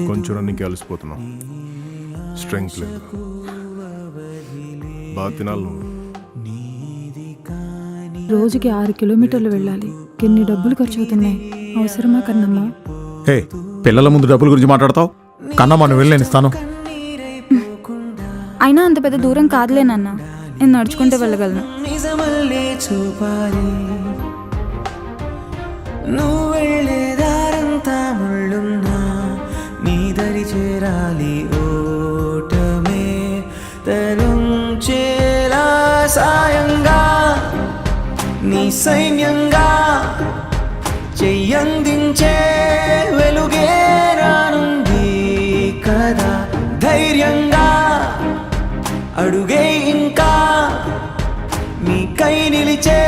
కొంచెం రన్నింగ్కి అలసిపోతున్నాం, స్ట్రెంగ్త్ లేదు. బాగా తినాలి నువ్వు. రోజుకి 6 కిలోమీటర్లు వెళ్ళాలి. ఎన్ని డబ్బులు ఖర్చు అవుతున్నాయి? అవసరమా కన్నమ్మా? హే, పిల్లల ముందు డబ్బుల గురించి మాట్లాడతావు? కన్నమ్మ నువ్వు వెళ్ళి నేను ఇస్తాను. అయినా అంత పెద్ద దూరం కాదులే నాన్న, నేను నడుచుకుంటే వెళ్ళగలను. నువ్వు వెళ్ళేదారంతా ముళ్ళున్నా నీ దరి చేరాలి, ఓటమే తరుంచేలా సాయంగా నీ సైన్యంగా చెయ్యందించే వెలుగే రానుంది కదా. ధైర్యంగా అడుగే ఇంకా నీకై నిలిచే